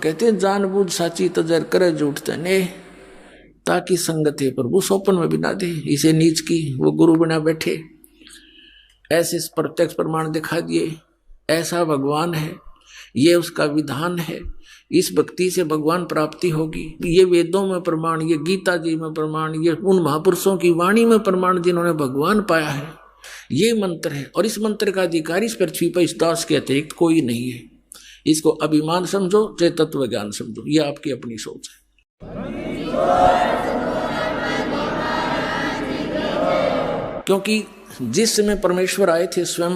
कहते हैं जानबूझ साची तजर करे झूठ तने, ताकि संगत है प्रभु स्वप्न में भी ना दे। इसे नीच की वो गुरु बना बैठे, ऐसे प्रत्यक्ष प्रमाण दिखा दिए, ऐसा भगवान है, ये उसका विधान है, इस भक्ति से भगवान प्राप्ति होगी। ये वेदों में प्रमाण, ये गीता जी में प्रमाण, ये उन महापुरुषों की वाणी में प्रमाण जिन्होंने भगवान पाया है, ये मंत्र है। और इस मंत्र का अधिकारी इस पृथ्वी पर इस दास के अतिरिक्त कोई नहीं है। इसको अभिमान समझो चाहे तत्व ज्ञान समझो, ये आपकी अपनी सोच है। क्योंकि जिस समय परमेश्वर आए थे स्वयं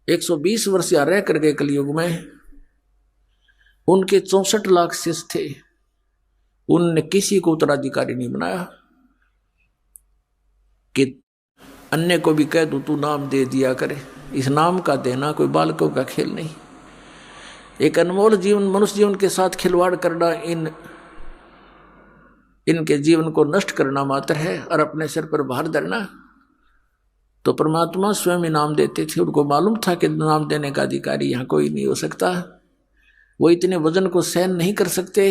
120 वर्ष या रह करके कलयुग में, उनके 64 लाख शिष्य थे, उनने किसी को उत्तराधिकारी नहीं बनाया कि अन्य को भी कह दो तू नाम दे दिया करे। इस नाम का देना कोई बालकों का खेल नहीं। एक अनमोल जीवन, मनुष्य जीवन के साथ खिलवाड़ करना इनके जीवन को नष्ट करना मात्र है, और अपने सिर पर भार धरना। तो परमात्मा स्वयं इनाम देते थे। उनको मालूम था कि नाम देने का अधिकारी यहाँ कोई नहीं हो सकता, वो इतने वजन को सहन नहीं कर सकते,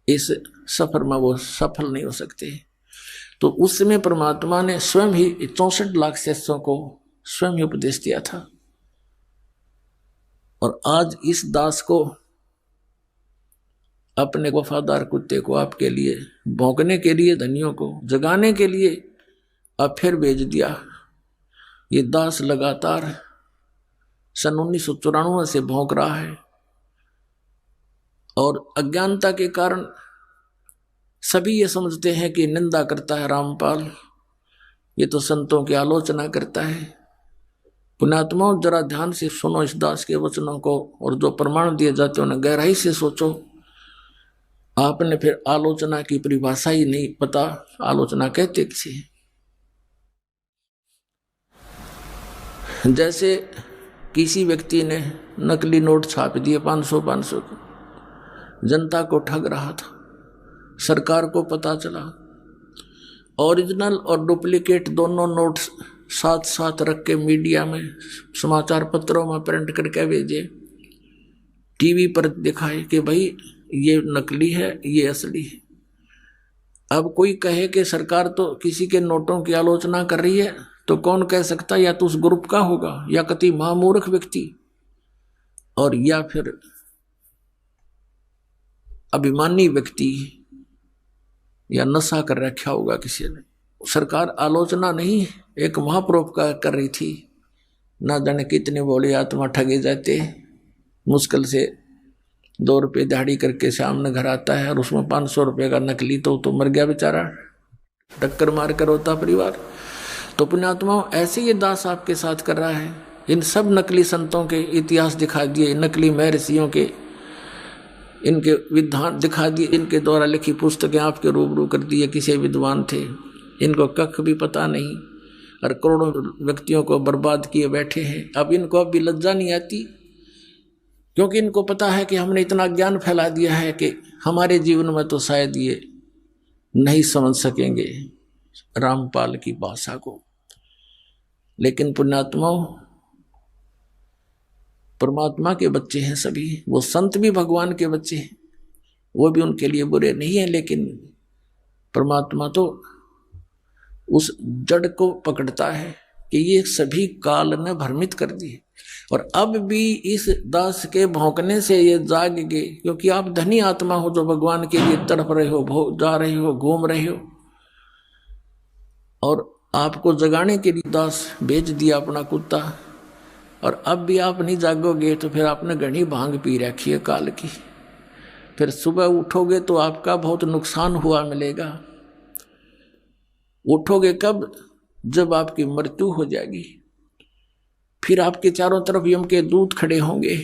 इस सफर में वो सफल नहीं हो सकते। तो उस समय परमात्मा ने स्वयं ही 64 लाख शिष्यों को स्वयं ही उपदेश दिया था। और आज इस दास को, अपने वफादार कुत्ते को आपके लिए भौंकने के लिए, धनियों को जगाने के लिए अब फिर भेज दिया। ये दास लगातार सन 1994 से भौंक रहा है, और अज्ञानता के कारण सभी ये समझते हैं कि निंदा करता है रामपाल, ये तो संतों की आलोचना करता है। पुण्यात्माओं, जरा ध्यान से सुनो इस दास के वचनों को, और जो प्रमाण दिए जाते हैं उन्हें गहराई से सोचो। आपने फिर आलोचना की परिभाषा ही नहीं पता, आलोचना कहते किसे। जैसे किसी व्यक्ति ने नकली नोट छाप दिए 500 के, जनता को ठग रहा था, सरकार को पता चला, ओरिजिनल और डुप्लीकेट दोनों नोट साथ साथ रख के मीडिया में, समाचार पत्रों में प्रिंट करके भेजे, टीवी पर दिखाए कि भाई ये नकली है, ये असली है। अब कोई कहे कि सरकार तो किसी के नोटों की आलोचना कर रही है, तो कौन कह सकता, या तो उस ग्रुप का होगा, या कति महामूर्ख व्यक्ति, और या फिर अभिमानी व्यक्ति, या नशा कर रखा होगा किसी ने। सरकार आलोचना नहीं, एक महापरोपकार कर रही थी। ना जाने कितने बोले आत्मा ठगे जाते, मुश्किल से 2 रुपये दिहाड़ी करके सामने घर आता है, और उसमें 500 रुपये का नकली, तो मर गया बेचारा, टक्कर मार कर होता परिवार। तो पुण्यात्माओं, ऐसे ये दास आपके साथ कर रहा है। इन सब नकली संतों के इतिहास दिखा दिए, नकली महर्षियों के इनके विधान दिखा दिए, इनके द्वारा लिखी पुस्तकें आपके रूबरू कर दिए। किसी विद्वान थे, इनको कख भी पता नहीं, और करोड़ों व्यक्तियों को बर्बाद किए बैठे हैं। अब इनको अब भी लज्जा नहीं आती, क्योंकि इनको पता है कि हमने इतना ज्ञान फैला दिया है कि हमारे जीवन में तो शायद ये नहीं समझ सकेंगे रामपाल की भाषा को। लेकिन पुण्यात्माओं, परमात्मा के बच्चे हैं सभी, वो संत भी भगवान के बच्चे हैं, वो भी उनके लिए बुरे नहीं है। लेकिन परमात्मा तो उस जड़ को पकड़ता है कि ये सभी काल ने भ्रमित कर दिए, और अब भी इस दास के भौंकने से ये जाग गए। क्योंकि आप धनी आत्मा हो जो भगवान के लिए तड़प रहे हो, जा रहे हो, घूम रहे हो, और आपको जगाने के लिए दास भेज दिया अपना कुत्ता, और अब भी आप नहीं जागोगे तो फिर आपने घनी भांग पी रखी है काल की। फिर सुबह उठोगे तो आपका बहुत नुकसान हुआ मिलेगा। उठोगे कब? जब आपकी मृत्यु हो जाएगी। फिर आपके चारों तरफ यम के दूत खड़े होंगे,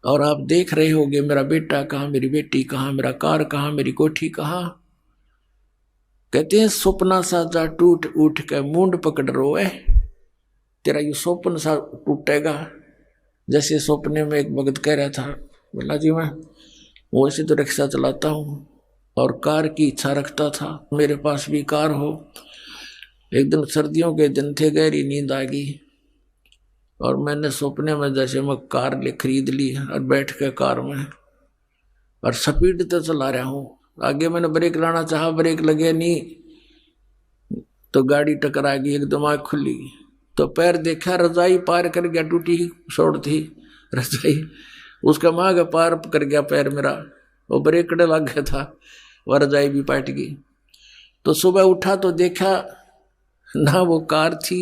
और आप देख रहे होगे मेरा बेटा कहाँ, मेरी बेटी कहाँ, मेरा कार कहाँ, मेरी कोठी कहाँ। कहते हैं सपना सा जा टूट उठ के मूंड पकड़ रोए, तेरा ये स्वप्न सा टूटेगा। जैसे सपने में एक भगत कह रहा था, बोला जी मैं वैसे तो रिक्शा चलाता हूँ और कार की इच्छा रखता था, मेरे पास भी कार हो। एक दिन सर्दियों के दिन थे, गहरी नींद आ गई और मैंने सपने में जैसे मैं कार ले खरीद ली और बैठ के कार में और स्पीड तो चला रहा हूँ। आगे मैंने ब्रेक लाना चाहा, ब्रेक लगे नहीं तो गाड़ी टकरा गई, एकदम आँख खुली तो पैर देखा, रजाई पार कर गया, टूटी ही छोड़ थी रजाई, उसका माँ का पार कर गया पैर मेरा, वो ब्रेक लग गया था, वह रजाई भी पाट गई। तो सुबह उठा तो देखा ना वो कार थी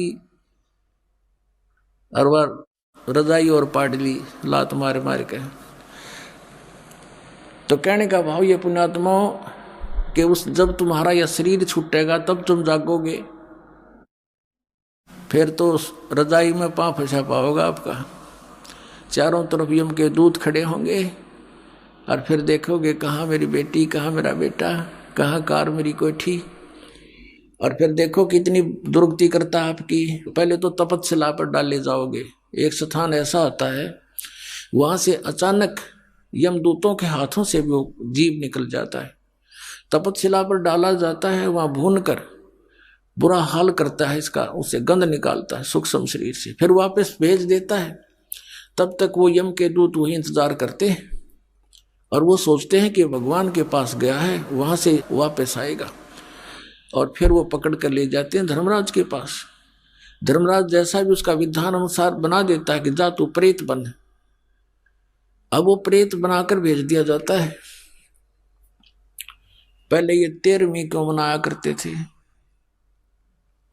और वह रजाई और पाट ली लात मार मार के। तो कहने का भाव ये पुण्यात्माओं कि उस जब तुम्हारा यह शरीर छूटेगा तब तुम जागोगे, फिर तो उस रजाई में पाँव फंसा पाओगा आपका, चारों तरफ यम के दूत खड़े होंगे और फिर देखोगे कहाँ मेरी बेटी, कहाँ मेरा बेटा, कहाँ कार मेरी कोठी। और फिर देखो कितनी दुर्गति करता है आपकी। पहले तो तपस्या पर डाले जाओगे, एक स्थान ऐसा होता है वहां से अचानक यमदूतों के हाथों से भी वो जीव निकल जाता है, तपस्या पर डाला जाता है, वहां भून कर बुरा हाल करता है इसका, उससे गंध निकालता है सूक्ष्म शरीर से, फिर वापस भेज देता है। तब तक वो यम के दूत वही इंतजार करते हैं और वो सोचते हैं कि भगवान के पास गया है, वहां से वापस आएगा, और फिर वो पकड़ कर ले जाते हैं धर्मराज के पास। धर्मराज जैसा भी उसका विधान अनुसार बना देता है कि जा तू प्रेत बन। अब वो प्रेत बनाकर भेज दिया जाता है। पहले ये 13वीं क्यों मनाया करते थे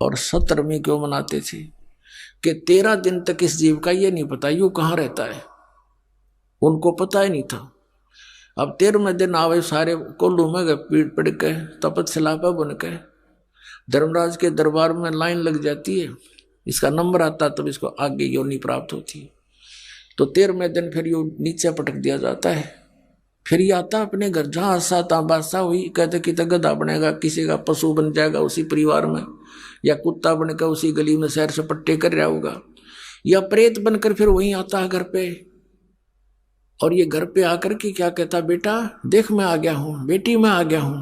और 17वीं क्यों मनाते थे कि 13 दिन तक इस जीव का ये नहीं पता यूं कहाँ रहता है, उनको पता ही नहीं था। अब 13वें दिन आवे सारे कोल्लू में गए, पीड़ पड़ के तपस्या पर बन के धर्मराज के दरबार में लाइन लग जाती है, इसका नंबर आता तब इसको आगे योनि प्राप्त होती है। तो 13वें दिन फिर यो नीचे पटक दिया जाता है, फिर ये आता अपने घर, जहाँ आशा ताबासा हुई कहते कि गधा बनेगा, किसी का पशु बन जाएगा उसी परिवार में, या कुत्ता बनकर उसी गली में सैर सपट्टे कर रहा होगा, या प्रेत बनकर फिर वहीं आता है घर पे। और ये घर पे आकर के क्या कहता, बेटा देख मैं आ गया हूं, बेटी मैं आ गया हूं।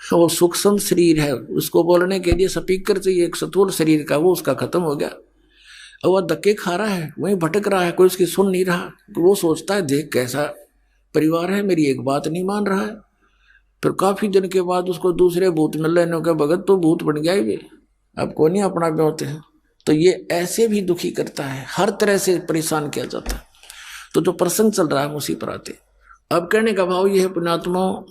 वो सूक्ष्म शरीर है, उसको बोलने के लिए स्पीकर चाहिए एक स्थूल शरीर का, वो उसका खत्म हो गया। अब वह धक्के खा रहा है, वहीं भटक रहा है, कोई उसकी सुन नहीं रहा। तो वो सोचता है देख कैसा परिवार है, मेरी एक बात नहीं मान रहा है। फिर काफी दिन के बाद उसको दूसरे भूत मिल रहे के भगत तो भूत बन गया ही, अब को नहीं अपना ब्योते हैं। तो ये ऐसे भी दुखी करता है, हर तरह से परेशान किया जाता है। तो जो प्रसंग चल रहा है उसी पर आते। अब कहने का भाव यह है पुण्यात्माओं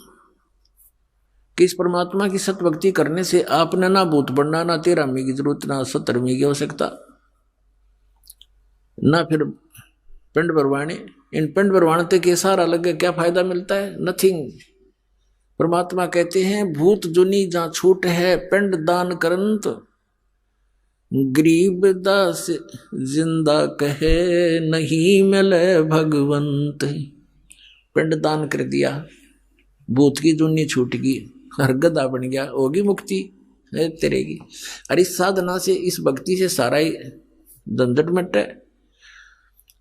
कि इस परमात्मा की सतभक्ति करने से आपने ना भूत बनना, ना 13वीं की जरूरत, ना 17वीं की आवश्यकता, ना फिर पिंड भरवाने। इन पिंड भरवाने के सारा लगे क्या फायदा मिलता है, नथिंग। परमात्मा कहते हैं भूत जुनी जहां छूट है पिंड दान करंत, गरीब दास जिंदा कहे नहीं मिले भगवंत। पिंड दान कर दिया, भूत की जुनी छूट गई, हर गधा बन गया, होगी मुक्ति तेरेगी। अरे इस साधना से, इस भक्ति से सारा ही झंझट मिटे।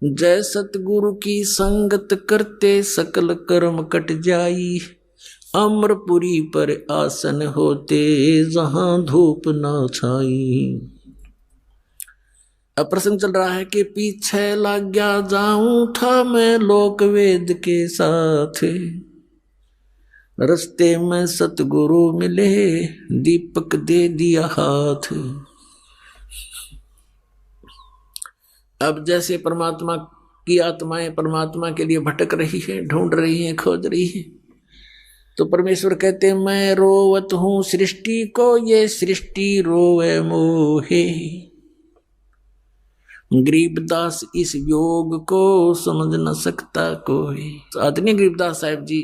जय सतगुरु की संगत करते सकल कर्म कट जाई, अमरपुरी पर आसन होते जहां धूप ना छाई। अब प्रसंग चल रहा है कि पीछे लग गया जाऊं था मैं लोक वेद के साथ, रस्ते में सतगुरु मिले दीपक दे दिया हाथ। अब जैसे परमात्मा की आत्माएं परमात्मा के लिए भटक रही है, ढूंढ रही है, खोज रही है, तो परमेश्वर कहते मैं रोवत हूं सृष्टि को, ये सृष्टि रोवे मोहे। गरीबदास इस योग को समझ न सकता कोई। तो आदरणीय गरीबदास साहिब जी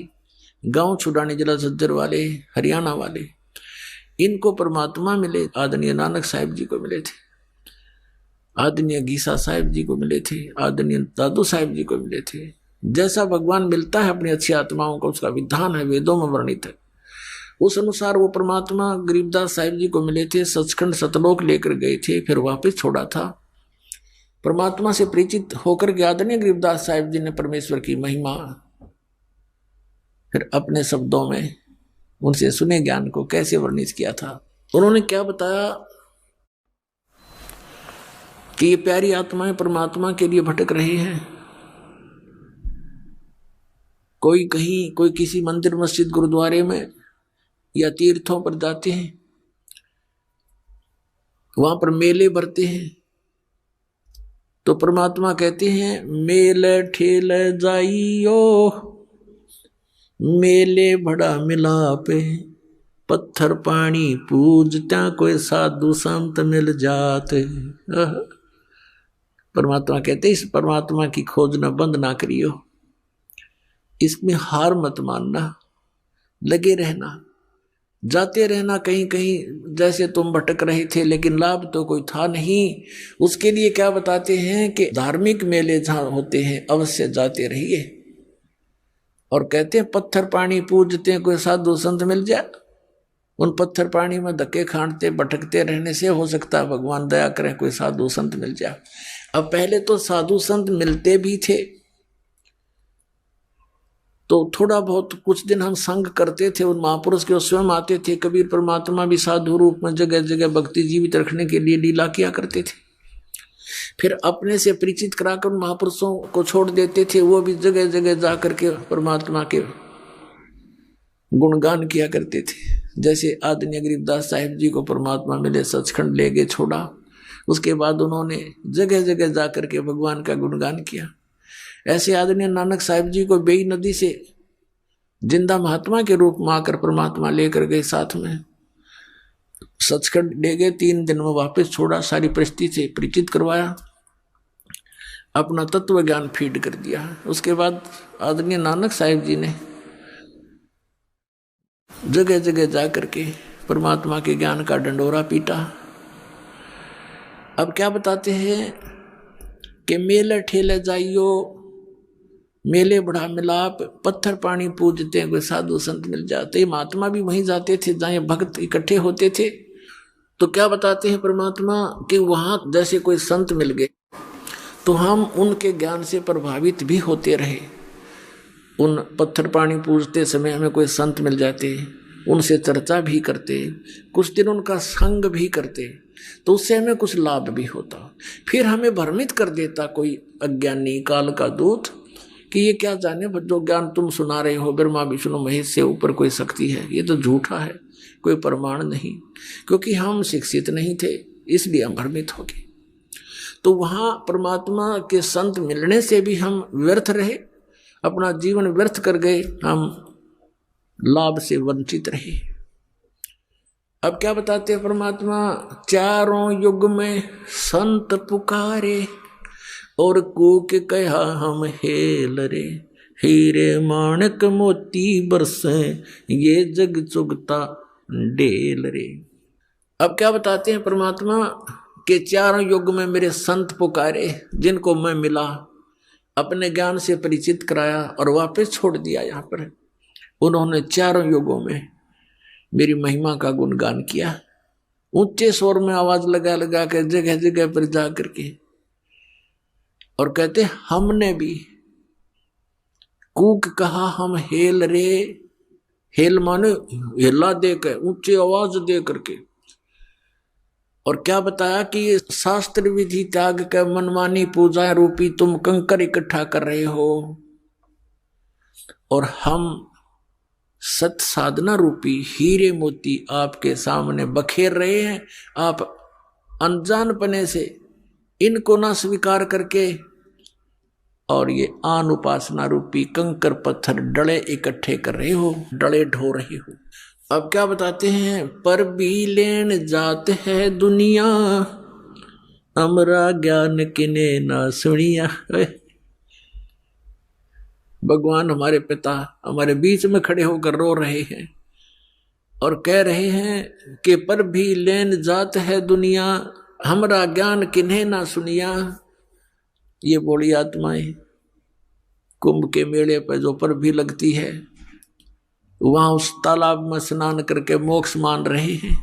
गांव छुड़ाने जिला झज्जर वाले, हरियाणा वाले, इनको परमात्मा मिले, आदरणीय नानक साहिब जी को मिले थे, आदरणीय गीसा साहिब जी को मिले थे, आदरणीय दादू साहिब जी को मिले थे। जैसा भगवान मिलता है अपनी अच्छी आत्माओं को, उसका विधान है, वेदों में वर्णित है। उस अनुसार वो परमात्मा गरीबदास साहिब जी को मिले थे, सचखंड सतलोक लेकर गए थे, फिर वापस छोड़ा था। परमात्मा से परिचित होकर के आदरणीय गरीबदास साहिब जी ने परमेश्वर की महिमा फिर अपने शब्दों में उनसे सुने ज्ञान को कैसे वर्णित किया था। उन्होंने क्या बताया कि ये प्यारी आत्माएं परमात्मा के लिए भटक रही हैं। कोई कहीं, कोई किसी मंदिर मस्जिद गुरुद्वारे में या तीर्थों पर जाते हैं, वहां पर मेले भरते हैं, तो परमात्मा कहते हैं मेले ठेले जाइयो, मेले बड़ा मिलापे, पत्थर पानी पूजता कोई साधु संत मिल जाते। परमात्मा कहते इस परमात्मा की खोज न बंद ना करियो, इसमें हार मत मानना, लगे रहना, जाते रहना कहीं कहीं। जैसे तुम भटक रहे थे लेकिन लाभ तो कोई था नहीं। उसके लिए क्या बताते हैं कि धार्मिक मेले जहां होते हैं अवश्य जाते रहिए। और कहते हैं पत्थर पानी पूजते हैं कोई साधु संत मिल जाए। उन पत्थर पानी में धक्के खांडते भटकते रहने से हो सकता है भगवान दया करें कोई साधु संत मिल जाए। अब पहले तो साधु संत मिलते भी थे, तो थोड़ा बहुत कुछ दिन हम संग करते थे उन महापुरुष के, स्वयं आते थे। कबीर परमात्मा भी साधु रूप में जगह जगह भक्ति जीवित रखने के लिए लीला किया करते थे। फिर अपने से परिचित कराकर महापुरुषों को छोड़ देते थे, वो भी जगह जगह जाकर के परमात्मा के गुणगान किया करते थे। जैसे आदरणीय गरीबदास साहिब जी को परमात्मा मिले, सचखंड ले गए, छोड़ा, उसके बाद उन्होंने जगह जगह जाकर के भगवान का गुणगान किया। ऐसे आदरणीय नानक साहिब जी को बेई नदी से जिंदा महात्मा के रूप में आकर परमात्मा लेकर गए, साथ में सचखंड ले गए, 3 दिन में वापस छोड़ा, सारी परिस्थिति से परिचित करवाया, अपना तत्व ज्ञान फीड कर दिया। उसके बाद आदरणीय नानक साहिब जी ने जगह जगह जाकर के परमात्मा के ज्ञान का डंडोरा पीटा। अब क्या बताते हैं कि मेले ठेले जाइयो, मेले बड़ा मिलाप, पत्थर पानी पूजते हैं कोई साधु संत मिल जाते। महात्मा भी वहीं जाते थे जहाँ भक्त इकट्ठे होते थे। तो क्या बताते हैं परमात्मा कि वहां जैसे कोई संत मिल गए तो हम उनके ज्ञान से प्रभावित भी होते रहे। उन पत्थर पानी पूजते समय हमें कोई संत मिल जाते, उनसे चर्चा भी करते, कुछ दिन उनका संग भी करते, तो उससे हमें कुछ लाभ भी होता। फिर हमें भ्रमित कर देता कोई अज्ञानी काल का दूत कि ये क्या जाने, जो ज्ञान तुम सुना रहे हो ब्रह्मा विष्णु महेश से ऊपर कोई शक्ति है, ये तो झूठा है, कोई प्रमाण नहीं। क्योंकि हम शिक्षित नहीं थे इसलिए हम भ्रमित हो गए। तो वहां परमात्मा के संत मिलने से भी हम व्यर्थ रहे, अपना जीवन व्यर्थ कर गए, हम लाभ से वंचित रहे। अब क्या बताते हैं परमात्मा, चारों युग में संत पुकारे और कूक कहा हम हेल रे, हीरे माणक मोती बरसे ये जग चुगता डेल रे। अब क्या बताते हैं परमात्मा कि चारों युग में मेरे संत पुकारे, जिनको मैं मिला, अपने ज्ञान से परिचित कराया और वापस छोड़ दिया। यहाँ पर उन्होंने चारों युगों में मेरी महिमा का गुणगान किया, ऊंचे स्वर में आवाज लगा लगा कर जगह जगह पर जा करके, और कहते हमने भी कूक कहा हम हेल रे, हेल माने हिला दे कर, ऊंची आवाज दे करके। और क्या बताया कि ये शास्त्र विधि त्याग कर मनमानी पूजा रूपी तुम कंकर इकट्ठा कर रहे हो, और हम सत साधना रूपी हीरे मोती आपके सामने बखेर रहे हैं। आप अनजानपने से इनको ना स्वीकार करके और ये आन उपासना रूपी कंकर पत्थर डले इकट्ठे कर रहे हो, डले ढो रहे हो। अब क्या बताते हैं, पर भी लेन जात है दुनिया, अमरा ज्ञान किने ना सुनिया। भगवान हमारे पिता हमारे बीच में खड़े होकर रो रहे हैं और कह रहे हैं कि पर भी लेन जात है दुनिया, हमरा ज्ञान किन्हें ना सुनिया। ये बोली आत्माएं कुंभ के मेले पर जो पर भी लगती है, वहां उस तालाब में स्नान करके मोक्ष मान रहे हैं,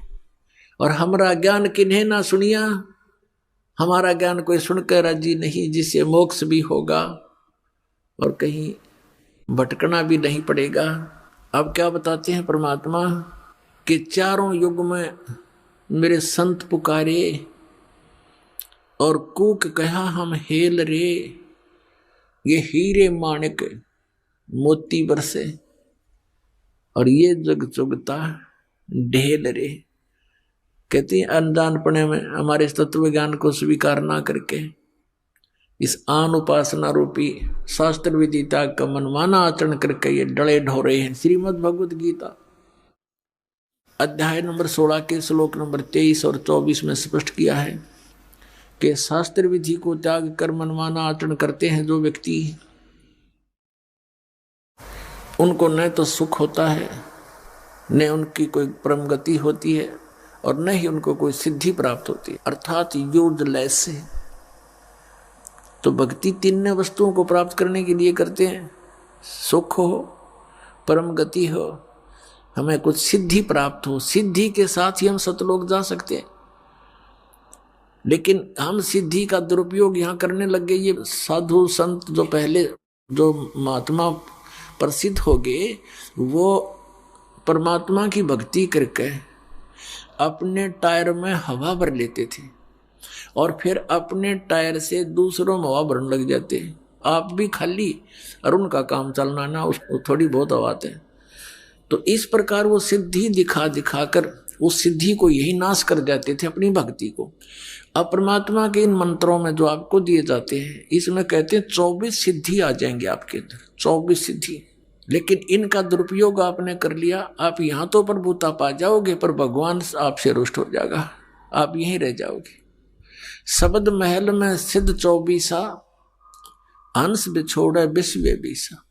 और हमरा ज्ञान किन्हें ना सुनिया, हमारा ज्ञान कोई सुनकर राजी नहीं, जिससे मोक्ष भी होगा और कहीं भटकना भी नहीं पड़ेगा। अब क्या बताते हैं परमात्मा कि चारों युग में मेरे संत पुकारे, और कूक कहा हम हेल रे, ये हीरे माणिक मोती बरसे, और ये जग चुगता ढेल रे। कहती अनजानपने में हमारे इस तत्व ज्ञान को स्वीकार ना करके इस आन उपासना रूपी शास्त्र विधि त्याग का मनमाना आचरण करके ये डले ढोरे हैं। श्रीमद् भगवत गीता अध्याय नंबर 16 के श्लोक नंबर 23 और 24 में स्पष्ट किया है कि शास्त्र विधि को त्याग कर मनमाना आचरण करते हैं जो व्यक्ति, उनको न तो सुख होता है, न उनकी कोई परम गति होती है, और न ही उनको कोई सिद्धि प्राप्त होती है, अर्थात यूजलेस है। तो भक्ति तीन वस्तुओं को प्राप्त करने के लिए करते हैं, सुख हो, परम गति हो, हमें कुछ सिद्धि प्राप्त हो। सिद्धि के साथ ही हम सतलोक जा सकते हैं। लेकिन हम सिद्धि का दुरुपयोग यहाँ करने लग गए। ये साधु संत जो पहले जो महात्मा प्रसिद्ध हो गए, वो परमात्मा की भक्ति करके अपने टायर में हवा भर लेते थे और फिर अपने टायर से दूसरों में हवा भरने लग जाते। आप भी खाली और उनका काम चलना ना, उसको थोड़ी बहुत हवा आते हैं। तो इस प्रकार वो सिद्धि दिखा दिखा कर उस सिद्धि को यही नाश कर जाते थे, अपनी भक्ति को। अब परमात्मा के इन मंत्रों में जो आपको दिए जाते हैं, इसमें कहते हैं 24 सिद्धि आ जाएंगे आपके अंदर, 24 सिद्धि। लेकिन इनका दुरुपयोग आपने कर लिया, आप यहाँ तो प्रभुता पा जाओगे, पर भगवान आपसे रुष्ट हो जाएगा, आप यहीं रह जाओगे। शब्द महल में सिद्ध 24, हंस बिछोड़े विश्व बीसा।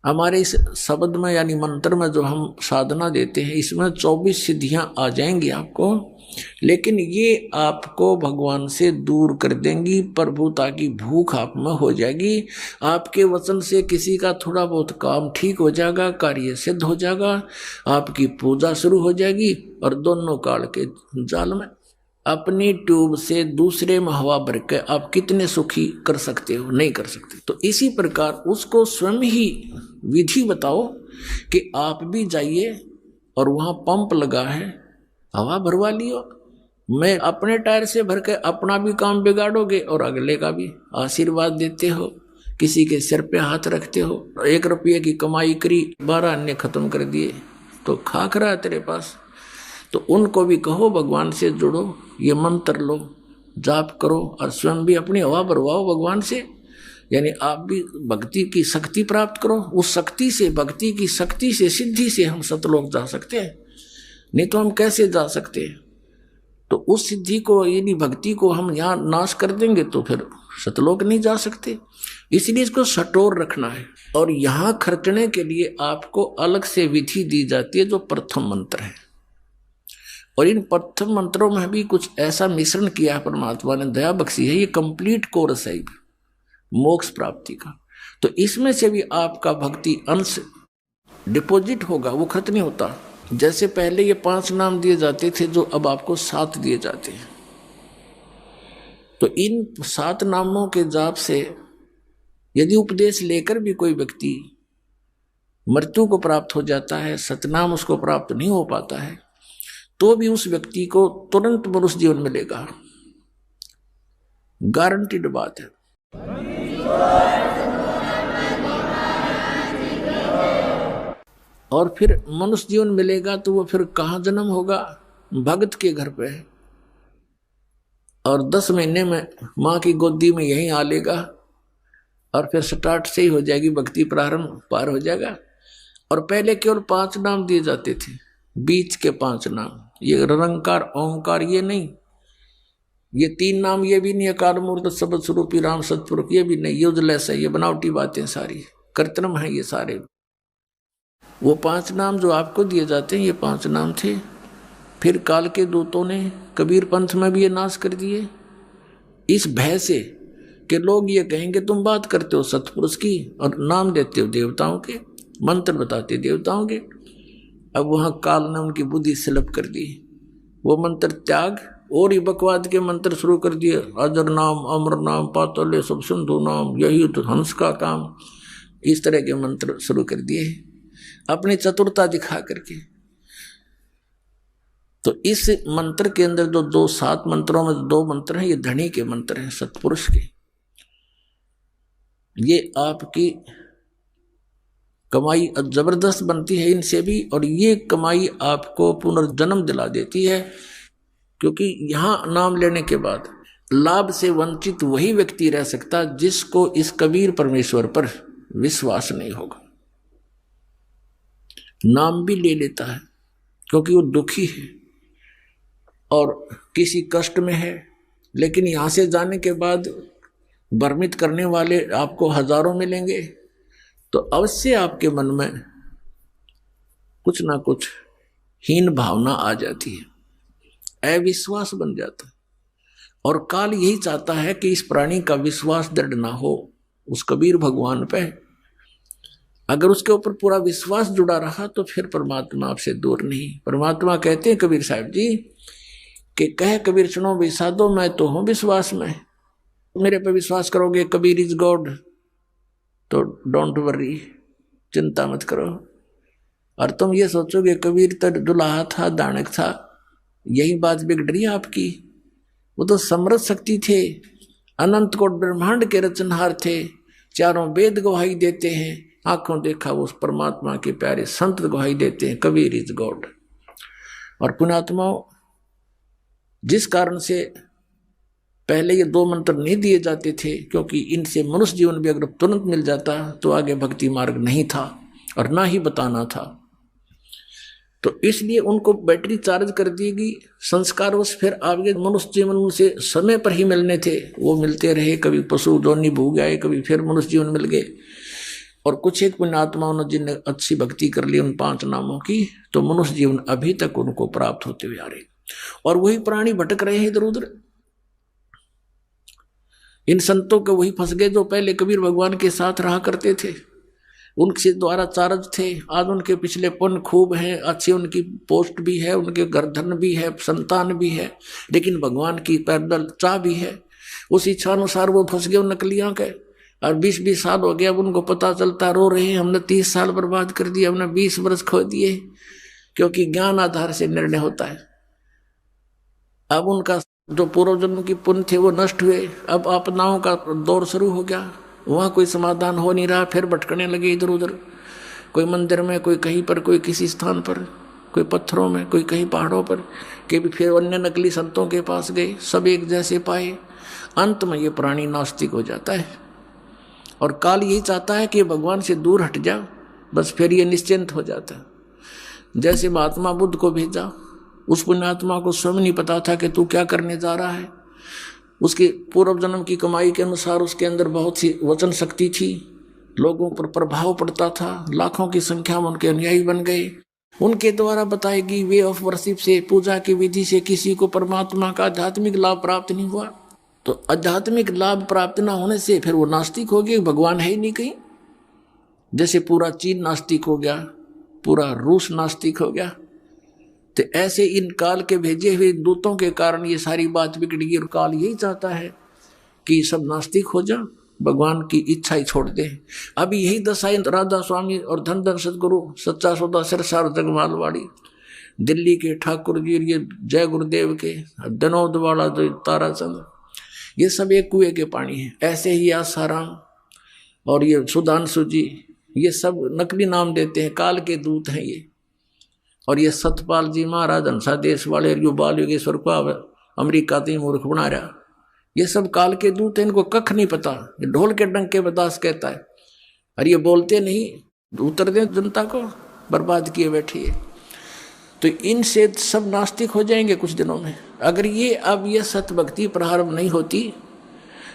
हमारे इस शब्द में यानी मंत्र में जो हम साधना देते हैं, इसमें 24 सिद्धियां आ जाएंगी आपको, लेकिन ये आपको भगवान से दूर कर देंगी। प्रभुता की भूख आप में हो जाएगी। आपके वचन से किसी का थोड़ा बहुत काम ठीक हो जाएगा, कार्य सिद्ध हो जाएगा, आपकी पूजा शुरू हो जाएगी, और दोनों काल के जाल में अपनी ट्यूब से दूसरे में हवा भर के आप कितने सुखी कर सकते हो? नहीं कर सकते। तो इसी प्रकार उसको स्वयं ही विधि बताओ कि आप भी जाइए और वहां पंप लगा है, हवा भरवा लियो। मैं अपने टायर से भर के अपना भी काम बिगाड़ोगे और अगले का भी। आशीर्वाद देते हो, किसी के सिर पे हाथ रखते हो, 1 रुपये की कमाई करी, 12 अन्य खत्म कर दिए, तो खाक रहा है तेरे पास। तो उनको भी कहो भगवान से जुड़ो, ये मंत्र लो, जाप करो, और स्वयं भी अपनी हवा भरवाओ भगवान से। यानी आप भी भक्ति की शक्ति प्राप्त करो। उस शक्ति से, भक्ति की शक्ति से, सिद्धि से हम सतलोक जा सकते हैं। नहीं तो हम कैसे जा सकते हैं? तो उस सिद्धि को, यदि भक्ति को हम यहाँ नाश कर देंगे तो फिर सतलोक नहीं जा सकते। इसलिए इसको सटोर रखना है। और यहाँ खर्चने के लिए आपको अलग से विधि दी जाती है, जो प्रथम मंत्र है। और इन प्रथम मंत्रों में भी कुछ ऐसा मिश्रण किया है, परमात्मा ने दया बख्शी है। ये कंप्लीट कोर्स है मोक्ष प्राप्ति का। तो इसमें से भी आपका भक्ति अंश डिपॉजिट होगा, वो खर्च नहीं होता। जैसे पहले ये 5 नाम दिए जाते थे, जो अब आपको 7 दिए जाते हैं। तो इन 7 नामों के जाप से यदि उपदेश लेकर भी कोई व्यक्ति मृत्यु को प्राप्त हो जाता है, सतनाम उसको प्राप्त नहीं हो पाता है, तो भी उस व्यक्ति को तुरंत मनुष्य जीवन मिलेगा। गारंटीड बात है। और फिर मनुष्य जीवन मिलेगा तो वो फिर कहाँ जन्म होगा? भगत के घर पे। और 10 महीने में माँ की गोदी में यहीं आ लेगा, और फिर स्टार्ट से ही हो जाएगी भक्ति, प्रारंभ पार हो जाएगा। और पहले केवल 5 नाम दिए जाते थे, बीच के 5 नाम, ये निरंकार ओंकार, ये नहीं, ये 3 नाम, ये भी नहीं, अकार मूर्त शब्द स्वरूपी राम सतपुरुष, ये भी नहीं, यूजलेस है, ये बनावटी बातें सारी, कृत्रिम है ये सारे। वो 5 नाम जो आपको दिए जाते हैं, ये 5 नाम थे। फिर काल के दूतों ने कबीर पंथ में भी ये नाश कर दिए, इस भय से कि लोग ये कहेंगे तुम बात करते हो सतपुरुष की और नाम देते हो देवताओं के, मंत्र बताते देवताओं के। अब वहां काल ने उनकी बुद्धि स्लप कर दी, वो मंत्र त्याग और ही बकवाद के मंत्र शुरू कर दिए। अजर नाम, अमर नाम, पातल्य सब सिंधु नाम, यही तो हंस का काम, इस तरह के मंत्र शुरू कर दिए अपनी चतुरता दिखा करके। तो इस मंत्र के अंदर जो दो 7 मंत्रों में 2 मंत्र हैं, ये धनी के मंत्र हैं, सत्पुरुष के। ये आपकी कमाई जबरदस्त बनती है इनसे भी, और ये कमाई आपको पुनर्जन्म दिला देती है। क्योंकि यहां नाम लेने के बाद लाभ से वंचित वही व्यक्ति रह सकता जिसको इस कबीर परमेश्वर पर विश्वास नहीं होगा। नाम भी ले लेता है क्योंकि वो दुखी है और किसी कष्ट में है, लेकिन यहां से जाने के बाद भ्रमित करने वाले आपको हजारों मिलेंगे, तो अवश्य आपके मन में कुछ ना कुछ हीन भावना आ जाती है, अविश्वास बन जाता है। और काल यही चाहता है कि इस प्राणी का विश्वास दृढ़ ना हो उस कबीर भगवान पे। अगर उसके ऊपर पूरा विश्वास जुड़ा रहा तो फिर परमात्मा आपसे दूर नहीं। परमात्मा कहते हैं कबीर साहब जी कि कह कबीर सुनो भी साधो, मैं तो हूं विश्वास में, मेरे पे विश्वास करोगे, कबीर इज गॉड, तो डोंट वरी, चिंता मत करो। और तुम ये सोचोगे कबीर तो दुल्हा था, दानक था, यही बात बिगड़ रही है आपकी। वो तो समृद्ध शक्ति थे, अनंत कोट ब्रह्मांड के रचनहार थे, चारों वेद गवाही देते हैं, आंखों देखा वो उस परमात्मा के प्यारे संत गवाही देते हैं, कबीर इज गॉड। और पुण्यात्माओं, जिस कारण से पहले ये 2 मंत्र नहीं दिए जाते थे, क्योंकि इनसे मनुष्य जीवन भी अगर तुरंत मिल जाता तो आगे भक्ति मार्ग नहीं था और ना ही बताना था। तो इसलिए उनको बैटरी चार्ज कर दी गई, संस्कार उस फिर आगे मनुष्य जीवन से समय पर ही मिलने थे, वो मिलते रहे। कभी पशु जोनी भूग गए, कभी फिर मनुष्य जीवन मिल गए। और कुछ एक पुण्यात्माओं ने जिनने अच्छी भक्ति कर ली उन 5 नामों की, तो मनुष्य जीवन अभी तक उनको प्राप्त होते हुए आ रहे। और वही प्राणी भटक रहे हैं इधर उधर। इन संतों के वही फंस गए जो पहले कबीर भगवान के साथ रहा करते थे, उनके द्वारा चार्ज थे। आज उनके पिछले पुण्य खूब हैं, अच्छी उनकी पोस्ट भी है, उनके घर धन भी है, संतान भी है, लेकिन भगवान की पैदल चाह भी है। उस इच्छा अनुसार वो फंस गए नकलियां के। और 20-20 साल हो गया, अब उनको पता चलता, रो रहे हैं, हमने 30 साल बर्बाद कर दिए, हमने 20 वर्ष खो दिए। क्योंकि ज्ञान आधार से निर्णय होता है। अब उनका जो पूर्व जन्म की पुण्य थे वो नष्ट हुए, अब आपदाओं का दौर शुरू हो गया, वहां कोई समाधान हो नहीं रहा, फिर भटकने लगे इधर उधर, कोई मंदिर में, कोई कहीं पर, कोई किसी स्थान पर, कोई पत्थरों में, कोई कहीं पहाड़ों पर, कि फिर अन्य नकली संतों के पास गए, सब एक जैसे पाए। अंत में ये प्राणी नास्तिक हो जाता है। और काल यही चाहता है कि भगवान से दूर हट जा, बस फिर ये निश्चिंत हो जाता है। जैसे महात्मा बुद्ध को भेजा, उस पुण्यात्मा को स्वयं नहीं पता था कि तू क्या करने जा रहा है। उसके पूर्व जन्म की कमाई के अनुसार उसके अंदर बहुत सी वचन शक्ति थी, लोगों पर प्रभाव पड़ता था, लाखों की संख्या में उनके अनुयायी बन गए। उनके द्वारा बताई गई वे ऑफ वर्शिप से, पूजा की विधि से किसी को परमात्मा का आध्यात्मिक लाभ प्राप्त नहीं हुआ। तो आध्यात्मिक लाभ प्राप्त न होने से फिर वो नास्तिक हो गए, भगवान है ही नहीं कहीं। जैसे पूरा चीन नास्तिक हो गया, पूरा रूस नास्तिक हो गया। तो ऐसे इन काल के भेजे हुए दूतों के कारण ये सारी बात बिगड़ी। और काल यही चाहता है कि सब नास्तिक हो जा, भगवान की इच्छा ही छोड़ दे। अभी यही दशा राधा स्वामी और धन धन सदगुरु सच्चा सौदा सिरसार जगमालवाड़ी, दिल्ली के ठाकुर जी, ये जय गुरुदेव के दनौद वाला जो ताराचंद, ये सब एक कुएं के पानी है। ऐसे ही आसाराम और ये सुधांशु जी, ये सब नकली नाम देते हैं, काल के दूत हैं ये। और ये सतपाल जी महाराज हंसा देश वाले, यो बाल योगेश्वर को अमेरिका तीन मूर्ख बना रहा, ये सब काल के दूत हैं, इनको कख नहीं पता। ये ढोल के डंके बदास कहता है, और ये बोलते नहीं, उतर दे जनता को, बर्बाद किए बैठी है। तो इनसे सब नास्तिक हो जाएंगे कुछ दिनों में। अगर ये अब ये सत्य भक्ति प्रारंभ नहीं होती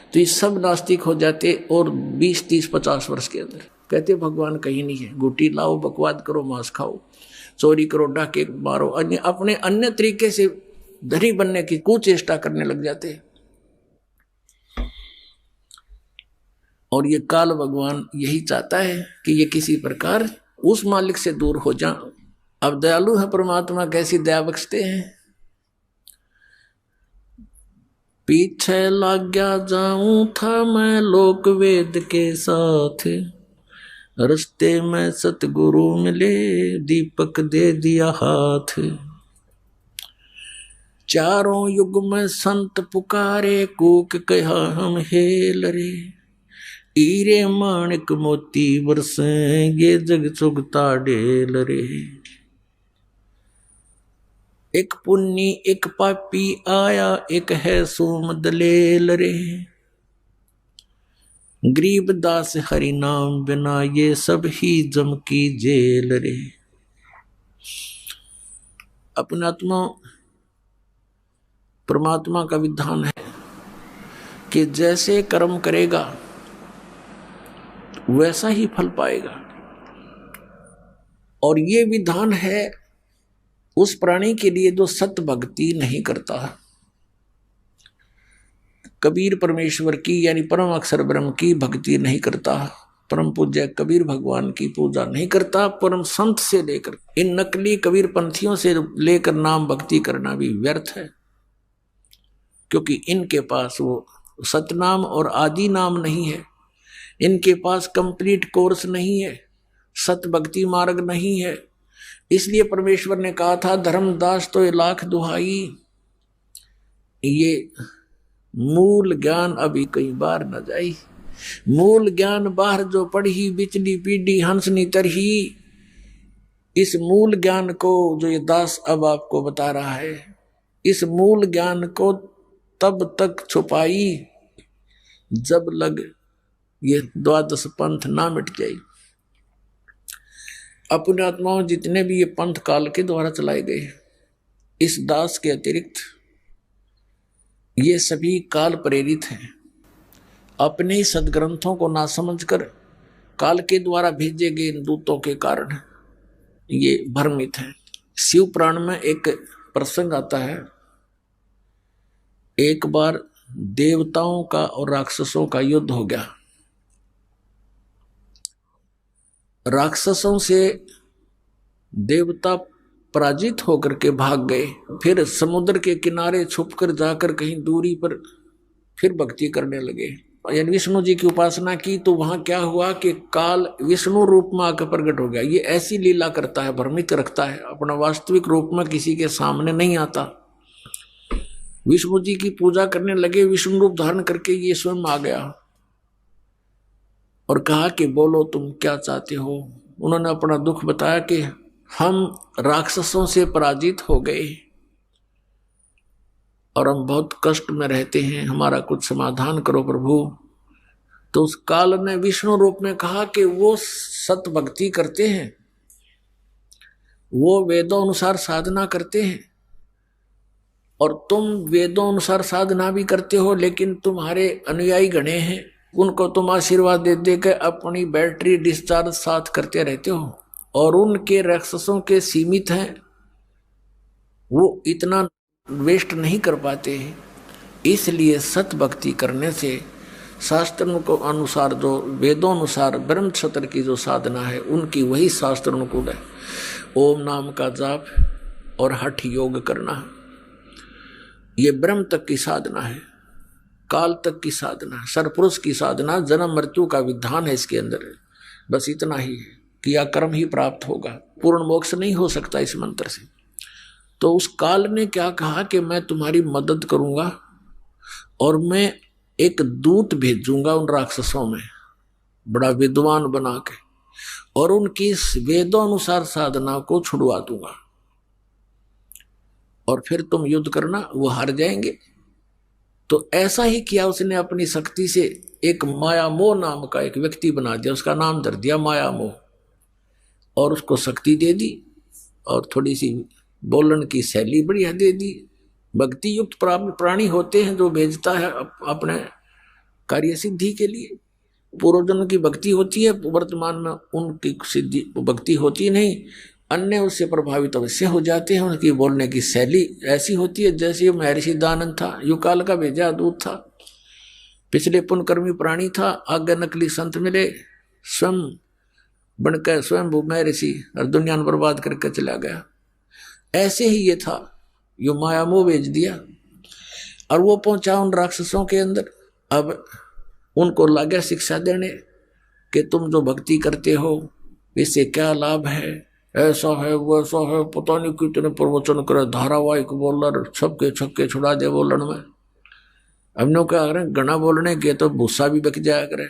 तो ये सब नास्तिक हो जाते, और 20, 30, 50 वर्ष के अंदर। कहते भगवान कहीं नहीं है, गुटी लाओ, बकवाद करो, मांस खाओ, चोरी करो, डाके मारो, अपने अन्य तरीके से धनी बनने की कुचेष्टा करने लग जाते। और ये काल भगवान यही चाहता है कि ये किसी प्रकार उस मालिक से दूर हो जा। अब दयालु है परमात्मा, कैसी दया बख्शते हैं। पीछे लग गया जाऊं था मैं लोक वेद के साथ, रस्ते में सतगुरु मिले, दीपक दे दिया हाथ। चारों युग में संत पुकारे, कूक कहा हम हेल रे। हीरे माणिक मोती बरसेंगे, जग चुगता ढेल रे। एक पुन्नी एक पापी आया, एक है सोम दलेल रे। गरीब दास हरि नाम बिना, ये सब ही जम की जेल रे। अपने आत्मा परमात्मा का विधान है कि जैसे कर्म करेगा वैसा ही फल पाएगा। और ये विधान है उस प्राणी के लिए जो सत भक्ति नहीं करता। कबीर परमेश्वर की यानी परम अक्षर ब्रह्म की भक्ति नहीं करता, परम पूज्य कबीर भगवान की पूजा नहीं करता, परम संत से लेकर इन नकली कबीर पंथियों से लेकर नाम भक्ति करना भी व्यर्थ है, क्योंकि इनके पास वो सतनाम और आदि नाम नहीं है, इनके पास कंप्लीट कोर्स नहीं है, सत भक्ति मार्ग नहीं है। इसलिए परमेश्वर ने कहा था धर्मदास तो लाख दुहाई, ये मूल ज्ञान अभी कई बार न जाई। मूल ज्ञान बाहर जो पढ़ी बिचली पीढ़ी हंसनी तरही, इस मूल ज्ञान को जो ये दास अब आपको बता रहा है, इस मूल ज्ञान को तब तक छुपाई जब लग ये द्वादश पंथ ना मिट जाए। अपने आत्माओं जितने भी ये पंथ काल के द्वारा चलाए गए, इस दास के अतिरिक्त ये सभी काल प्रेरित हैं। अपने ही सदग्रंथों को ना समझकर काल के द्वारा भेजे गए इन दूतों के कारण ये भ्रमित हैं। शिव पुराण में एक प्रसंग आता है, एक बार देवताओं का और राक्षसों का युद्ध हो गया। राक्षसों से देवता पराजित होकर के भाग गए, फिर समुद्र के किनारे छुपकर जाकर कहीं दूरी पर फिर भक्ति करने लगे, यानी विष्णु जी की उपासना की। तो वहां क्या हुआ कि काल विष्णु रूप में आकर प्रकट हो गया। ये ऐसी लीला करता है, भ्रमित रखता है, अपना वास्तविक रूप में किसी के सामने नहीं आता। विष्णु जी की पूजा करने लगे, विष्णु रूप धारण करके ये स्वयं आ गया और कहा कि बोलो तुम क्या चाहते हो। उन्होंने अपना दुख बताया कि हम राक्षसों से पराजित हो गए और हम बहुत कष्ट में रहते हैं, हमारा कुछ समाधान करो प्रभु। तो उस काल ने विष्णु रूप में कहा कि वो सत भक्ति करते हैं, वो वेदों अनुसार साधना करते हैं और तुम वेदों अनुसार साधना भी करते हो, लेकिन तुम्हारे अनुयायी गणे हैं, उनको तुम आशीर्वाद दे दे के अपनी बैटरी डिस्चार्ज साथ करते रहते हो और उनके राक्षसों के सीमित हैं, वो इतना वेस्ट नहीं कर पाते हैं। इसलिए सत भक्ति करने से शास्त्रों को अनुसार जो वेदों अनुसार ब्रह्म क्षत्र की जो साधना है उनकी वही शास्त्र अनुकूल है। ओम नाम का जाप और हठ योग करना, ये ब्रह्म तक की साधना है, काल तक की साधना, सरपुरुष की साधना, जन्म मृत्यु का विधान है इसके अंदर। बस इतना ही है, किया कर्म ही प्राप्त होगा, पूर्ण मोक्ष नहीं हो सकता इस मंत्र से। तो उस काल ने क्या कहा कि मैं तुम्हारी मदद करूंगा और मैं एक दूत भेजूंगा उन राक्षसों में, बड़ा विद्वान बना के, और उनकी वेदों अनुसार साधना को छुड़वा दूंगा और फिर तुम युद्ध करना, वो हार जाएंगे। तो ऐसा ही किया उसने, अपनी शक्ति से एक माया मोह नाम का एक व्यक्ति बना दिया, उसका नाम धर दिया माया मोह, और उसको शक्ति दे दी और थोड़ी सी बोलन की शैली बढ़िया दे दी। भक्ति युक्त प्राणी होते हैं जो भेजता है अपने कार्य सिद्धि के लिए। पूर्वजन्म की भक्ति होती है, वर्तमान में उनकी सिद्धि भक्ति होती नहीं, अन्य उससे प्रभावित अवश्य हो जाते हैं। उनकी बोलने की शैली ऐसी होती है जैसे महर्षि दानंद था, युकाल का भेजा दूत था, पिछले पुण्यकर्मी प्राणी था, आगे नकली संत मिले, स्वयं बनकर स्वयं महर्षि और दुनिया में बर्बाद करके चला गया। ऐसे ही ये था, यो माया मोह भेज दिया और वो पहुंचा उन राक्षसों के अंदर। अब उनको लगा शिक्षा देने कि तुम जो भक्ति करते हो इससे क्या लाभ है, ऐसा है वैसा है, पता नहीं कितने प्रवचन करे, धारावाहिक बोलर, छक्के छक्के छुड़ा दे बोलन में। हमने क्या करें, घना बोलने के तो भूसा भी बक जाया करे।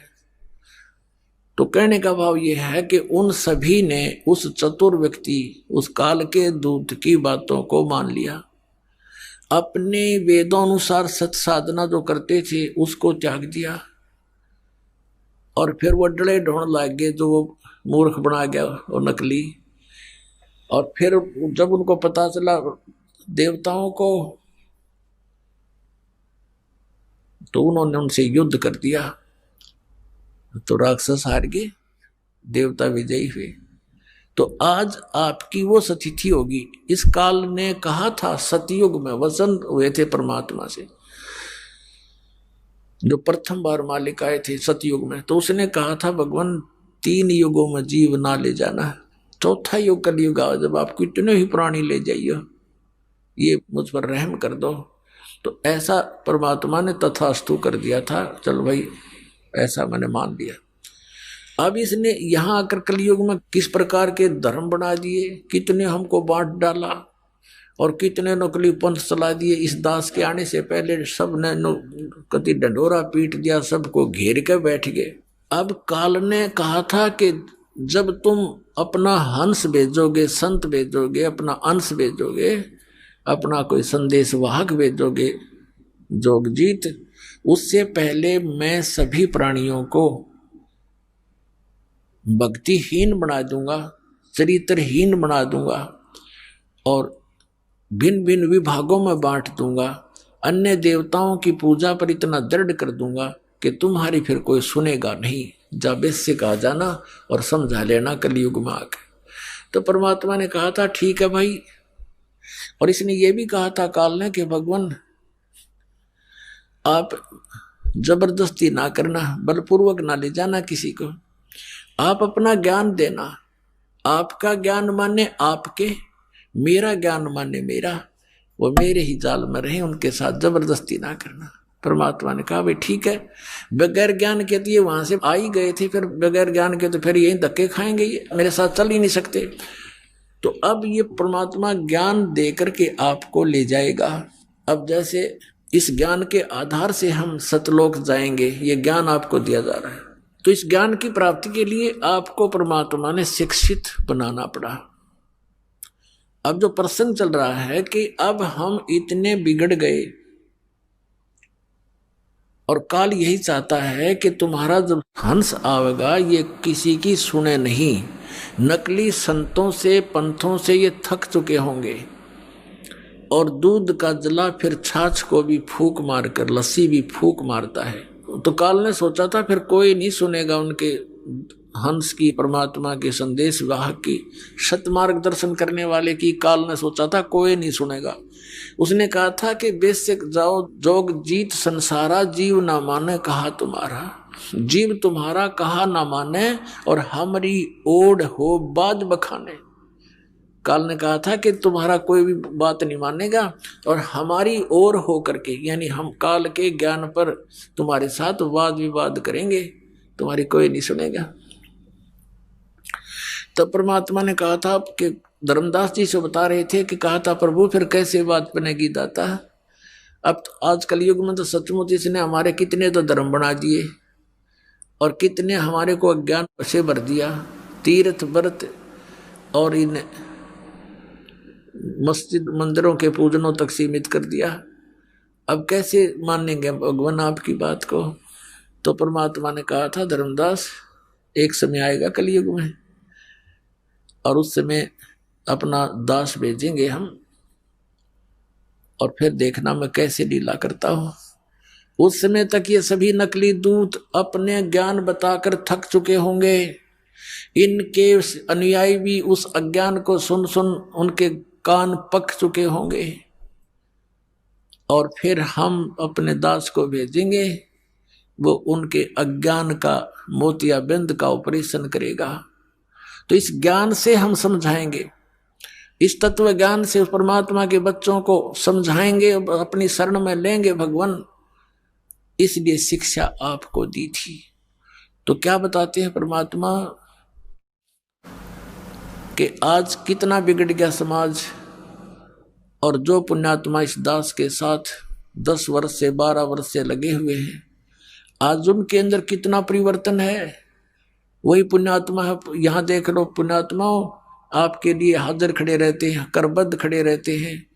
तो कहने का भाव यह है कि उन सभी ने उस चतुर व्यक्ति, उस काल के दूत की बातों को मान लिया, अपने वेदोनुसार सत साधना जो करते थे उसको त्याग दिया, और फिर वो डले ढोंड लाग गए जो वो मूर्ख बना गया और नकली। और फिर जब उनको पता चला देवताओं को, तो उन्होंने उनसे युद्ध कर दिया, तो राक्षस हार गए, देवता विजयी हुए। तो आज आपकी वो सतिथि होगी। इस काल ने कहा था, सतयुग में वचन हुए थे परमात्मा से, जो प्रथम बार मालिक आए थे सतयुग में, तो उसने कहा था भगवान 3 युगों में जीव ना ले जाना, चौथा युग कलयुग आओ, जब आप कितने ही प्राणी ले जाइए, ये मुझ पर रहम कर दो। तो ऐसा परमात्मा ने तथास्तु कर दिया था, चल भाई ऐसा मैंने मान लिया। अब इसने यहां आकर कलयुग में किस प्रकार के धर्म बना दिए, कितने हमको बांट डाला और कितने नकली पंथ चला दिए। इस दास के आने से पहले सब ने कति डंडोरा पीट दिया, सबको घेर के बैठ गए। अब काल ने कहा था कि जब तुम अपना हंस भेजोगे, संत भेजोगे, अपना अंश भेजोगे, अपना कोई संदेश वाहक भेजोगे जोगजीत, उससे पहले मैं सभी प्राणियों को भक्तिहीन बना दूंगा, चरित्रहीन बना दूंगा और भिन्न भिन्न विभागों में बांट दूंगा। अन्य देवताओं की पूजा पर इतना दृढ़ कर दूंगा कि तुम्हारी फिर कोई सुनेगा नहीं। जाबेद से कहा जाना और समझा लेना कलयुग में आके। तो परमात्मा ने कहा था ठीक है भाई, और इसने ये भी कहा था काल ने कि भगवान आप जबरदस्ती ना करना, बलपूर्वक ना ले जाना किसी को, आप अपना ज्ञान देना, आपका ज्ञान माने आपके, मेरा ज्ञान माने मेरा, वो मेरे ही जाल में रहे, उनके साथ जबरदस्ती ना करना। परमात्मा ने कहा भाई ठीक है, बगैर ज्ञान के तो ये वहां से आ ही गए थे, फिर बगैर ज्ञान के तो फिर यही धक्के खाएंगे, ये मेरे साथ चल ही नहीं सकते। तो अब ये परमात्मा ज्ञान दे करके आपको ले जाएगा। अब जैसे इस ज्ञान के आधार से हम सतलोक जाएंगे, ये ज्ञान आपको दिया जा रहा है। तो इस ज्ञान की प्राप्ति के लिए आपको परमात्मा ने शिक्षित बनाना पड़ा। अब जो प्रसंग चल रहा है कि अब हम इतने बिगड़ गए, और काल यही चाहता है कि तुम्हारा जब हंस आवेगा ये किसी की सुने नहीं। नकली संतों से, पंथों से ये थक चुके होंगे, और दूध का जला फिर छाछ को भी फूंक मारकर, लस्सी भी फूंक मारता है। तो काल ने सोचा था फिर कोई नहीं सुनेगा उनके हंस की, परमात्मा के संदेश वाहक की, सत मार्गदर्शन करने वाले की। काल ने सोचा था कोई नहीं सुनेगा। उसने कहा था कि बेशक जाओ जोग जीत संसारा, जीव ना माने कहा तुम्हारा, जीव तुम्हारा कहा ना माने और हमारी ओढ़ हो बाज बखाने। काल ने कहा था कि तुम्हारा कोई भी बात नहीं मानेगा और हमारी ओर हो करके, यानी हम काल के ज्ञान पर तुम्हारे साथ वाद विवाद करेंगे, तुम्हारी कोई नहीं सुनेगा। तो परमात्मा ने कहा था कि धर्मदास जी से बता रहे थे कि कहा था प्रभु फिर कैसे बात बनेगी दाता। अब तो आज कलयुग में तो सचमुच इसने हमारे कितने तो धर्म बना दिए और कितने हमारे को अज्ञान से भर दिया। तीर्थ व्रत और इन मस्जिद मंदिरों के पूजनों तक सीमित कर दिया। अब कैसे मानेंगे भगवान आपकी बात को। तो परमात्मा ने कहा था धर्मदास एक समय आएगा कलयुग में, और उस समय अपना दास भेजेंगे हम, और फिर देखना मैं कैसे लीला करता हूं। उस समय तक ये सभी नकली दूत अपने ज्ञान बताकर थक चुके होंगे। इनके अनुयायी भी उस अज्ञान को सुन सुन उनके कान पक चुके होंगे, और फिर हम अपने दास को भेजेंगे, वो उनके अज्ञान का मोतियाबिंद का ऑपरेशन करेगा। तो इस ज्ञान से हम समझाएंगे, इस तत्व ज्ञान से उस परमात्मा के बच्चों को समझाएंगे, अपनी शरण में लेंगे भगवान, इसलिए शिक्षा आपको दी थी। तो क्या बताते हैं परमात्मा कि आज कितना बिगड़ गया समाज, और जो पुण्यात्मा इस दास के साथ 10 वर्ष से 12 वर्ष से लगे हुए हैं, आज उनके अंदर कितना परिवर्तन है। वही पुण्यात्मा है, यहाँ देख लो, पुण्यात्माओं आपके लिए हाजिर खड़े रहते हैं, करबद्ध खड़े रहते हैं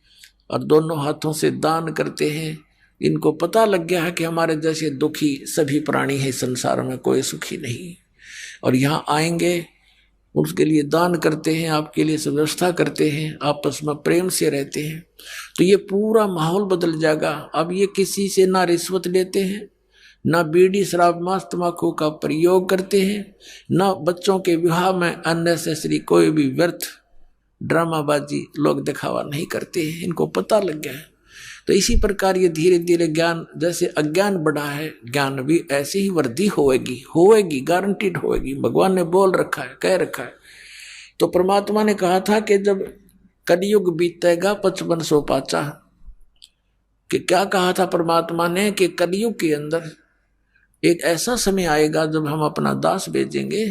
और दोनों हाथों से दान करते हैं। इनको पता लग गया है कि हमारे जैसे दुखी सभी प्राणी हैं संसार में, कोई सुखी नहीं, और यहाँ आएंगे उसके लिए दान करते हैं, आपके लिए व्यवस्था करते हैं, आपस में प्रेम से रहते हैं, तो ये पूरा माहौल बदल जाएगा। अब ये किसी से ना रिश्वत लेते हैं, ना बीड़ी शराब मांस तंबाकू का प्रयोग करते हैं, ना बच्चों के विवाह में अननेसेसरी कोई भी व्यर्थ ड्रामाबाजी लोग दिखावा नहीं करते हैं। इनको पता लग गया है। तो इसी प्रकार ये धीरे धीरे ज्ञान, जैसे अज्ञान बढ़ा है, ज्ञान भी ऐसी ही वृद्धि होएगी, गारंटीड होएगी। भगवान ने बोल रखा है, कह रखा है। तो परमात्मा ने कहा था कि जब कलयुग बीतेगा 5500 पाचा, कि क्या कहा था परमात्मा ने कि कलयुग के अंदर एक ऐसा समय आएगा जब हम अपना दास भेजेंगे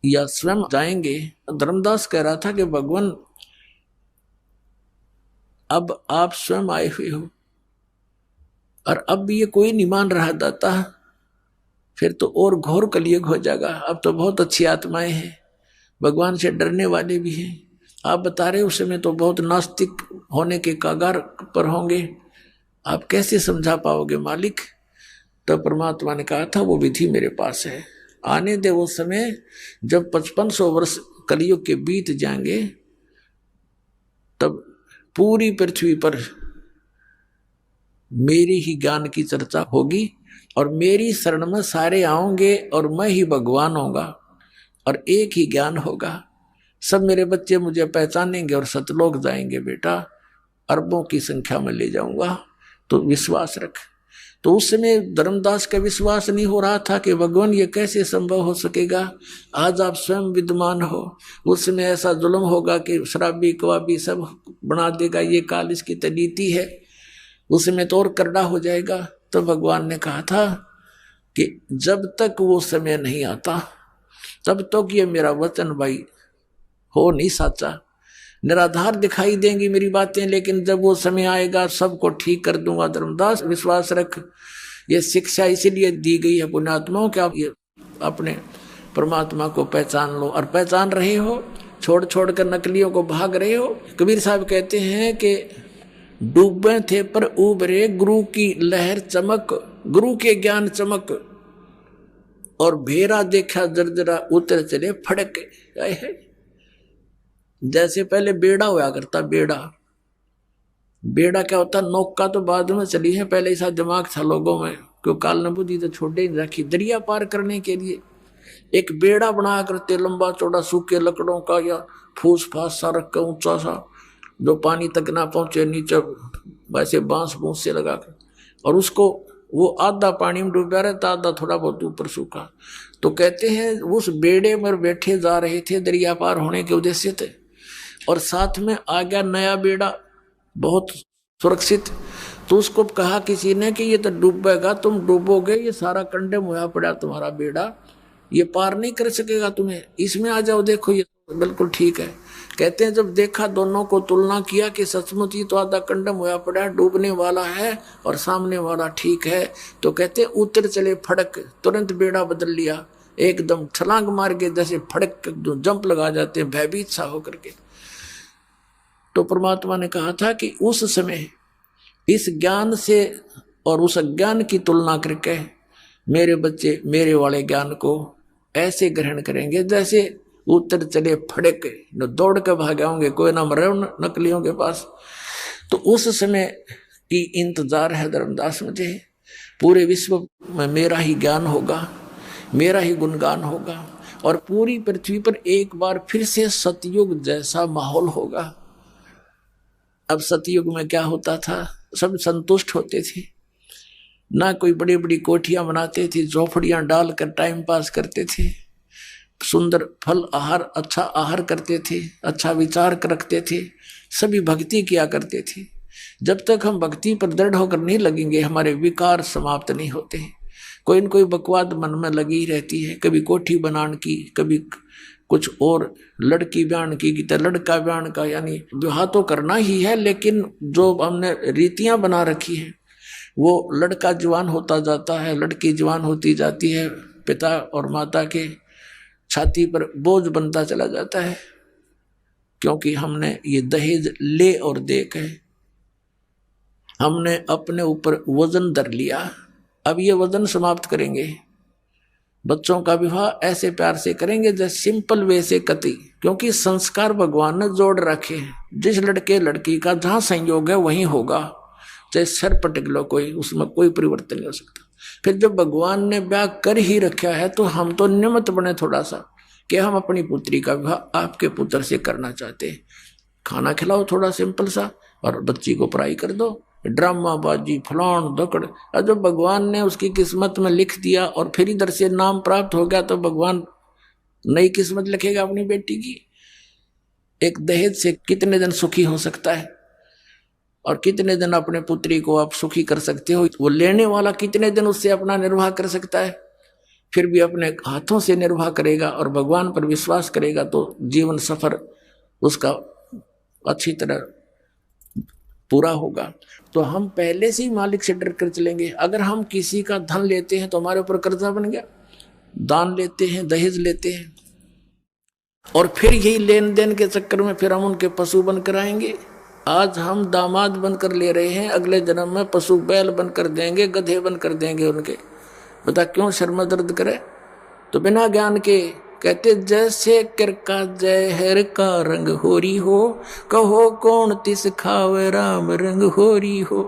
या स्वयं जाएंगे। धर्मदास कह रहा था कि भगवान अब आप स्वयं आए हुए हो और अब भी ये कोई नहीं मान रहा दाता, फिर तो और घोर कलयुग हो जाएगा। अब तो बहुत अच्छी आत्माएं हैं, भगवान से डरने वाले भी हैं। आप बता रहे उस समय तो बहुत नास्तिक होने के कागार पर होंगे, आप कैसे समझा पाओगे मालिक। तो परमात्मा ने कहा था वो विधि मेरे पास है, आने दे वो समय जब 5500 वर्ष कलयुग के बीत जाएंगे, तब पूरी पृथ्वी पर मेरी ही ज्ञान की चर्चा होगी और मेरी शरण में सारे आओगे और मैं ही भगवान होगा और एक ही ज्ञान होगा। सब मेरे बच्चे मुझे पहचानेंगे और सतलोक जाएंगे बेटा, अरबों की संख्या में ले जाऊंगा, तो विश्वास रख। तो उस समय धर्मदास का विश्वास नहीं हो रहा था कि भगवान ये कैसे संभव हो सकेगा। आज आप स्वयं विद्यमान हो, उस समय ऐसा जुल्म होगा कि शराबी कवाबी सब बना देगा, ये काल इसकी तनीति है, उस समय तो और करड़ा हो जाएगा। तो भगवान ने कहा था कि जब तक वो समय नहीं आता तब तक ये मेरा वचन भाई हो नहीं साचा। निराधार दिखाई देंगी मेरी बातें, लेकिन जब वो समय आएगा सबको ठीक कर दूंगा। धर्मदास विश्वास रख। ये शिक्षा इसीलिए दी गई है पुण्यात्माओं कि आप ये अपने परमात्मा को पहचान लो, और पहचान रहे हो, छोड़ छोड़ कर नकलियों को भाग रहे हो। कबीर साहब कहते हैं कि डूबे थे पर उबरे गुरु की लहर चमक, गुरु के ज्ञान चमक, और भेरा देखा जर्जरा उतर चले फड़क। जैसे पहले बेड़ा हुआ करता, बेड़ा क्या होता, नौका तो बाद में चली है, पहले ऐसा दिमाग था लोगों में, क्यों काल ने बुद्धि तो छोड़े नहीं रखी। दरिया पार करने के लिए एक बेड़ा बना करते, लंबा चौड़ा सूखे लकड़ों का या फूस फास सा रख कर ऊंचा सा, जो पानी तक ना पहुंचे, नीचे वैसे बांस बूंस से लगा कर, और उसको वो आधा पानी में डूबा रहता, आधा थोड़ा बहुत ऊपर सूखा। तो कहते हैं उस बेड़े में बैठे जा रहे थे दरिया पार होने के उद्देश्य थे, और साथ में आ गया नया बेड़ा बहुत सुरक्षित। तो उसको कहा किसी ने कि ये तो डूबेगा, तुम डूबोगे, ये सारा कंडम हुआ पड़ा तुम्हारा बेड़ा, ये पार नहीं कर सकेगा तुम्हें, इसमें आ जाओ, देखो ये बिल्कुल ठीक है। कहते हैं जब देखा, दोनों को तुलना किया कि सचमुच ही तो आधा कंडम हुआ पड़ा, डूबने वाला है और सामने वाला ठीक है, तो कहते उतर चले फड़क, तुरंत बेड़ा बदल लिया, एकदम छलांग मार के जैसे फड़क जंप लगा जाते हैं भयभीत सा होकर के। तो परमात्मा ने कहा था कि उस समय इस ज्ञान से और उस अज्ञान की तुलना करके मेरे बच्चे मेरे वाले ज्ञान को ऐसे ग्रहण करेंगे जैसे उतर चले फड़क, न दौड़ के भागे होंगे, कोई ना मरे नकलियों के पास। तो उस समय की इंतजार है धर्मदास मुझे, पूरे विश्व में मेरा ही ज्ञान होगा, मेरा ही गुणगान होगा, और पूरी पृथ्वी पर एक बार फिर से सतयुग जैसा माहौल होगा। अब सतयुग में क्या होता था, सब संतुष्ट होते थे, ना कोई बड़ी बड़ी कोठियां बनाते थे, झोपड़ियां डालकर टाइम पास करते थे, सुंदर फल आहार, अच्छा आहार करते थे, अच्छा विचार रखते थे, सभी भक्ति किया करते थे। जब तक हम भक्ति पर दृढ़ होकर नहीं लगेंगे, हमारे विकार समाप्त नहीं होते। कोई न कोई बकवाद मन में लगी रहती है, कभी कोठी बनाने की, कभी कुछ और लड़की ब्यान की तरह लड़का ब्यान का, यानी विवाह तो करना ही है, लेकिन जो हमने रीतियां बना रखी है वो लड़का जवान होता जाता है, लड़की जवान होती जाती है, पिता और माता के छाती पर बोझ बनता चला जाता है, क्योंकि हमने ये दहेज ले और दे के हमने अपने ऊपर वजन धर लिया। अब ये वजन समाप्त करेंगे। बच्चों का विवाह ऐसे प्यार से करेंगे जैसे सिंपल वे से कति, क्योंकि संस्कार भगवान ने जोड़ रखे हैं। जिस लड़के लड़की का जहां संयोग है वहीं होगा, चाहे सर पटक लो कोई, उसमें कोई परिवर्तन नहीं हो सकता। फिर जब भगवान ने ब्याह कर ही रखा है तो हम तो निमित्त बने थोड़ा सा कि हम अपनी पुत्री का विवाह आपके पुत्र से करना चाहते हैं। खाना खिलाओ थोड़ा सिंपल सा और बच्ची को पढ़ाई कर दो, ड्रामाबाजी फलान दकड़। और जब भगवान ने उसकी किस्मत में लिख दिया और फिर इधर से नाम प्राप्त हो गया तो भगवान नई किस्मत लिखेगा अपनी बेटी की। एक दहेज से कितने दिन सुखी हो सकता है और कितने दिन अपने पुत्री को आप सुखी कर सकते हो, वो लेने वाला कितने दिन उससे अपना निर्वाह कर सकता है। फिर भी अपने हाथों से निर्वाह करेगा और भगवान पर विश्वास करेगा तो जीवन सफर उसका अच्छी तरह पूरा होगा। तो हम पहले से ही मालिक से डर कर चलेंगे। अगर हम किसी का धन लेते हैं तो हमारे ऊपर कर्जा बन गया, दान लेते हैं, दहेज लेते हैं, और फिर यही लेन देन के चक्कर में फिर हम उनके पशु बनकर आएंगे। आज हम दामाद बनकर ले रहे हैं, अगले जन्म में पशु बैल बनकर देंगे, गधे बनकर देंगे उनके। बता क्यों शर्म दर्द करे। तो बिना ज्ञान के कहते जैसे किरका जहर का रंग होरी हो, कहो कौन तिस खावे राम रंग होरी हो।